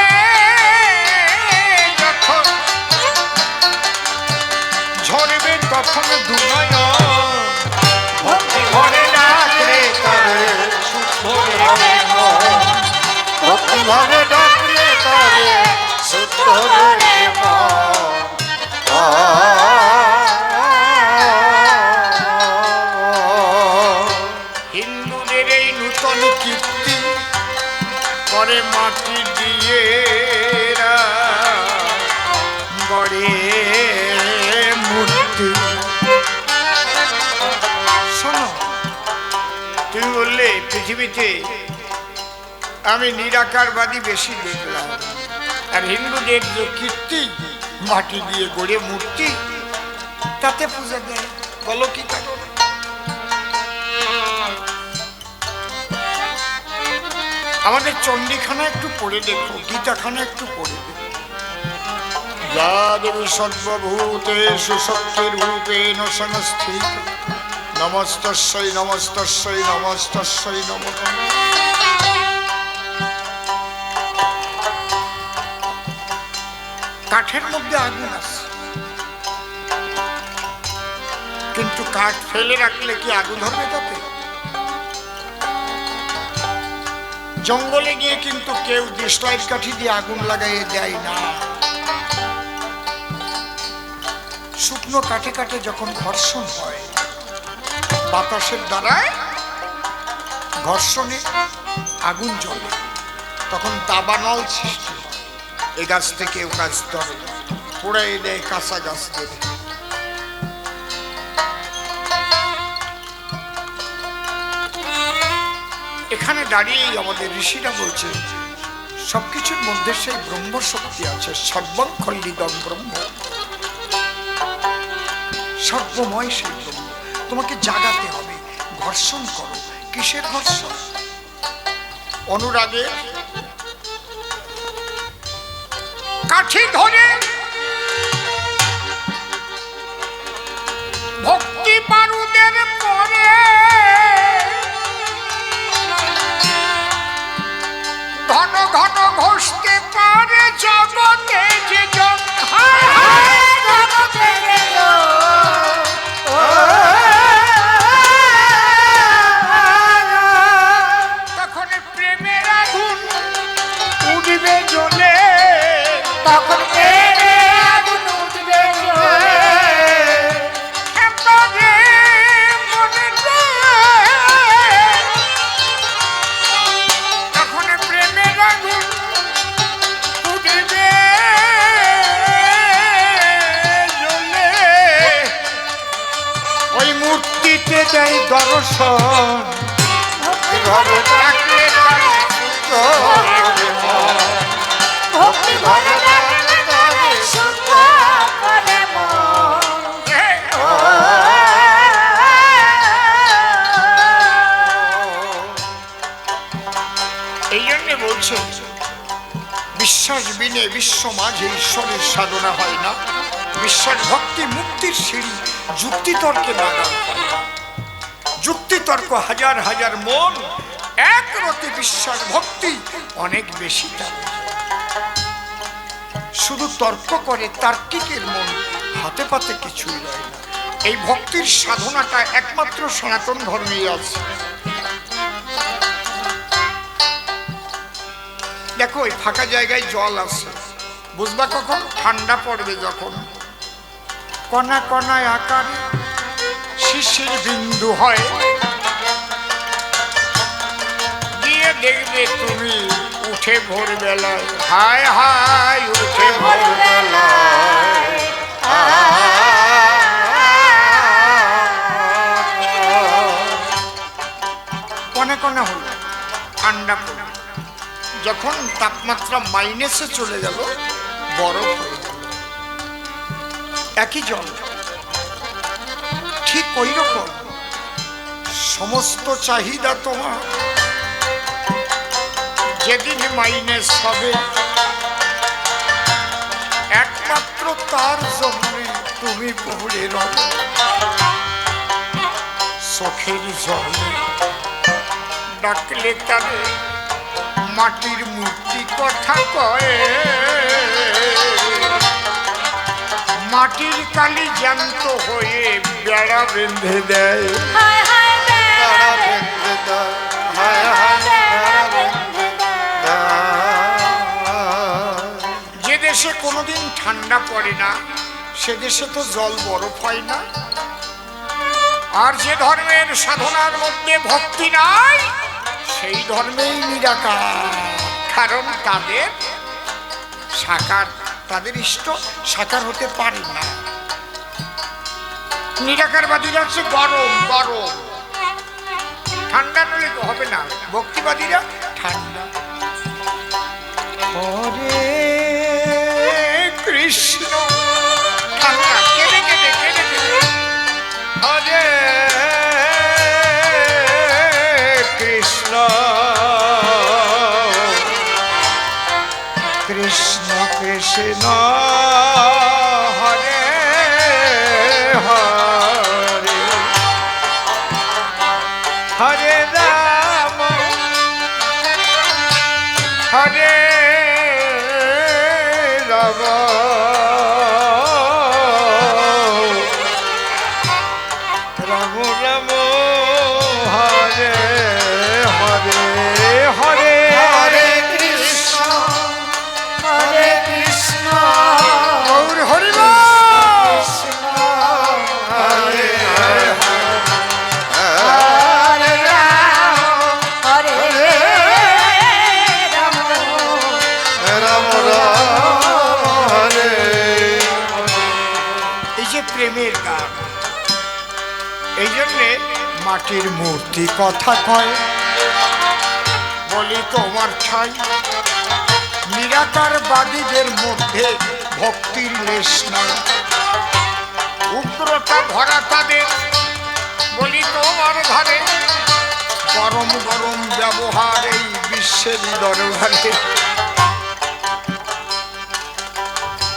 যখন, ঝরবে তখন দুনয়ন। ভক্তি ভরে ডাক রে তারে, শুদ্ধ রেখে মন। ভক্তি ভরে ডাক রে তারে, শুদ্ধ রেখে মন। হিন্দুদের এই নূতন কীর্তি করে মাটি দিয়ে গড়ে মূর্তি। শোনো, তুমি বললে পৃথিবীতে আমি নিরাকারবাদী বেশি দেখলাম, আর হিন্দুদের যে কীর্তি মাটি দিয়ে গড়ে মূর্তি তাতে পূজা দেয়। বলো কি কারণ? আমাদের চণ্ডীখানা একটু পড়ে দেখো, গীতাখানা একটু পড়ে দেখো। যা দেবী সর্বভূতেষু শক্তিরূপেণ সংস্থিত নমস্তস্যৈ নমস্তস্যৈ নমস্তস্যৈ নমঃ। কাঠের মধ্যে আগুন আছে, কিন্তু কাঠ ফেলে রাখলে কি আগুন ধরবে তাতে? জঙ্গলে গিয়ে কিন্তু কেউ দেশলাইয়ের কাঠি দিয়ে আগুন লাগাইয়ে দেয় না। শুকনো কাঠে কাঠে যখন ঘর্ষণ হয়, বাতাসের দ্বারায় ঘর্ষণে আগুন জ্বলে, তখন দাবানল সৃষ্টি হয়। এ গাছ থেকে ও গাছ ধরে পোড়াই দেয় কাঁচা গাছদের। এখানে দাঁড়িয়েই আমাদের ঋষিরা বলছে সবকিছুর মধ্যে সেই ব্রহ্ম শক্তি আছে। সর্বং খণ্ডিতং ব্রহ্ম, সর্বময় সেই ব্রহ্ম। তোমাকে জাগাতে হবে, ঘর্ষণ করো। কিসের ঘর্ষণ? অনুরাগে কাঠি ধরে ভক্তি বারুদের পরে ঘন ঘন ঘষতে পারে জগতে যে জন। তখন প্রেমের আগুন উঠবে জ্বলে, তখন আগুন উঠবে জ্বলে। তখন প্রেমের আগুন উঠবে জ্বলে, ওই মূর্তিতে দেয় দর্শন। ঘরে থাকলে ভক্তি ভরে লাগলে শুদ্ধ করে মন। এই জন্য বলছে বিশ্বাস বিনে বিশ্ব মাঝে ঈশ্বরের সাধনা হয় না। বিশ্বাস ভক্তি মুক্তির সিঁড়ি, যুক্তিতর্কে বাগান হয় না। যুক্তিতর্ক হাজার হাজার মন, এক রতে বিশ্বাস ভক্তি অনেক বেশি দাম। শুধু তর্ক করে তার্কিকের মন, হাতে পাতে কিছুই রয় না। এই ভক্তির সাধনাটা একমাত্র সনাতন ধর্মেই আছে। দেখো ওই ফাঁকা জায়গায় জল আছে, বুঝবা কখন? ঠান্ডা পড়বে যখন কণা কণায় আকারে শিশির বিন্দু হয়, গিয়ে দেখবে তুমি উঠে ভোরবেলায়। হায় হায় উঠে ভোরবেলায়, কণা কণা হলো, ঠান্ডা পড়বে। যখন তাপমাত্রা মাইনাসে চলে গেল, বরফ হয়ে গেল। একই জল, ঠিক ওই রকম সমস্ত চাহিদা তোমার যেদিন মাইনাস হবে, একমাত্র তার জন্য তুমি পড়ে রব। চোখের জলে ডাকলে তারে মাটির মূর্তি কথা কয়ে, মাটির কালি জ্যান্ত হয়ে বেড়া বেঁধে দেয়। বেড়া বেঁধে দেয়, হায় হায় বেড়া বেঁধে দেয়। যে দেশে কোনোদিন ঠান্ডা পড়ে না, সে দেশে তো জল বরফ হয় না। আর যে ধর্মের সাধনার মধ্যে ভক্তি নাই, সেই ধর্মেই নিরাকার। কারণ তাদের সাকার, তাদের ইষ্ট সাকার হতে পারে না। নিরাকারবাদীরা হচ্ছে গরম গরম, ঠান্ডা নলে হবে না, ভক্তিবাদীরা ঠান্ডা। হরে কৃষ্ণ, ঠান্ডা, কেঁদে কেঁদে কেঁদে কেঁদে। হরে কৃষ্ণ কৃষ্ণ কৃষ্ণ হরে হরে, হরে রাম হরে রাম, রাম রাম হরে হরে, হরে হরে কৃষ্ণ হরে কৃষ্ণ গৌর হরি বল। কৃষ্ণ হরে হরে রাম হরে রাম রাম রাম হরে। এই যে প্রেমের গান, এই জন্যে মাটির মূর্তি কথা কয়, বলি তোমার ঠাই নিরাকারবাদীদের মধ্যে ভক্তির লেশ নাই, উগ্রতা ভরা তাদের, বলি তোমার ধারে গরম গরম ব্যবহার এই বিশ্বের দরবারে।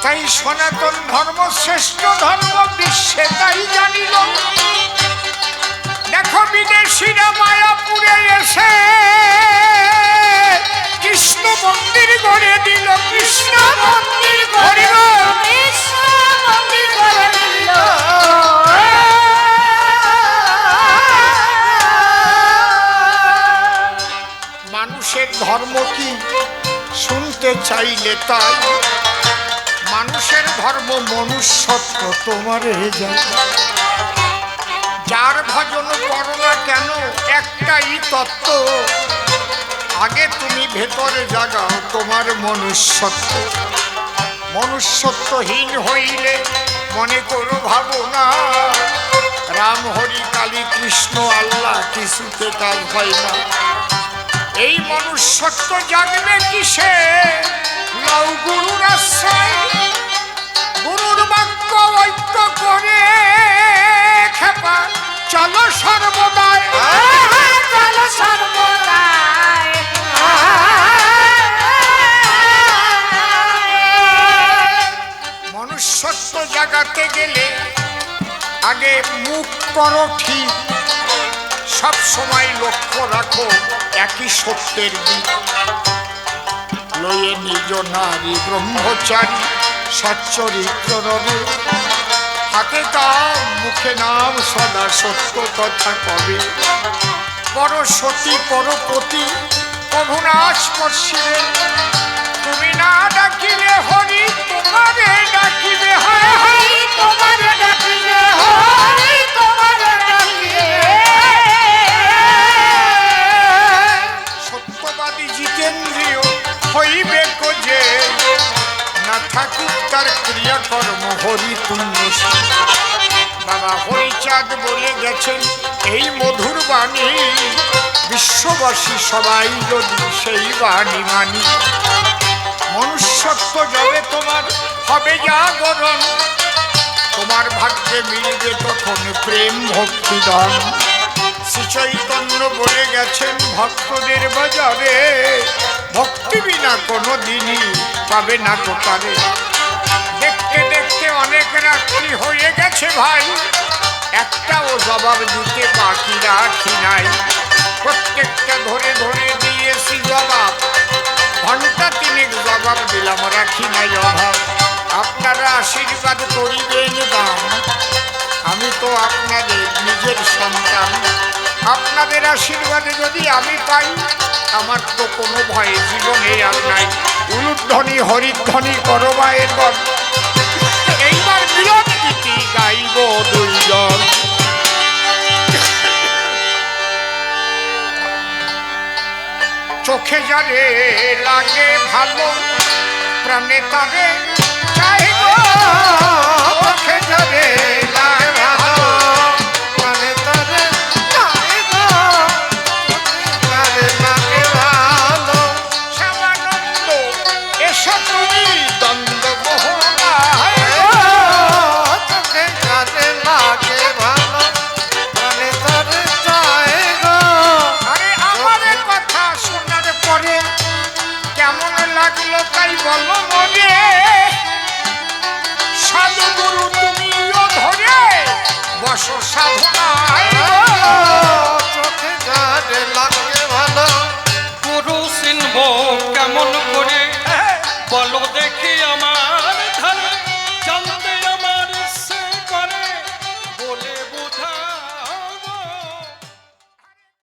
তাই সনাতন ধর্ম শ্রেষ্ঠ ধর্ম বিশ্বে তাই জানিল। দেখো বিদেশিরা মায়াপুরে এসে কৃষ্ণ মন্দির গড়ে দিল, কৃষ্ণ মন্দির গড়ে দিল। কৃষ্ণ মন্দির করে দিল। মানুষের ধর্ম কি শুনতে চাইলে তাই, মানুষের ধর্ম মনুষ্যত্ব তোমার যায়। যার ভজন করো না কেন একটাই তত্ত্ব, আগে তুমি ভেতরে জাগাও তোমার মনুষ্যত্ব। মনুষ্যত্বহীন হইলে মনে করো ভাবনা, রাম হরি কালী কৃষ্ণ আল্লাহ কিছুতে কাজ হয় না। এই মনুষ্যত্ব জাগবে কিসে, লও গুরুর আশ্রয়, গুরুর বাক্য ঐক্য করে খেপা চলো সর্বদাই, চলো সর্বদাই। মনুষ্যত্ব জাগাতে গেলে আগে মুখ করো ঠিক, সব সময় লক্ষ্য রাখো একই সত্যের দিক। লয়ে নিজ নারী ব্রহ্মচারী সচ্চরিত্র রবে, হাতে কাম মুখে নাম সদা সত্য কথা কবে। পর সতী পরপতি প্রভু না স্পর্শিবে, তুমি না ডাকিলে হরি তোমারে ডাকিবে, হয় হয় তোমার ডাকিলে হরি তোমার ডাকিলে। সত্যবাদী জিতেন্দ্রিয় হইবে যে, না থাকুক তার ক্রিয়াকর্ম হরি তুল্য। বাবা হরিচাঁদ বলে গেছেন এই মধুর বাণী, বিশ্ববাসী সবাই যদি সেই বাণী মানি। মনুষ্যত্ব যবে তোমার হবে জাগরণ, তোমার ভাগ্যে মিলবে তখন প্রেম ভক্তি দান। শ্রী চৈতন্য বলে গেছেন ভক্তদের বাজারে, ভক্তি বিনা কোনো দিনই পাবে না কোথারে। দেখতে দেখতে অনেক রাত্রি হয়ে গেছে ভাই, একটাও জবাব দিতে বাকি রাখি নাই। প্রত্যেকটা ধরে ধরে দিয়েছি জবাব, ঘন্টা তিনেক জবাব দিলাম রাখি নাই অভাব। আপনারা আশীর্বাদ করিবেন দান, আমি তো আপনাদের নিজের সন্তান। আপনাদের আশীর্বাদে যদি আমি পাই, আমার তো কোনো ভয় জীবনে আর নাই। উলুধ্বনি হরিধ্বনি করবায়ের বর, এইবার বিরোধ গীতি গাইব দুইজন। চোখে যারে লাগে ভালো, প্রাণে তারে চাই গো। চোখে যারে লাগে ভালো, প্রাণে তারে চাই গো। সাধনায় চোখে গানে লাগে ভালো গুরু চিনব কেমন করে বলো দেখি আমার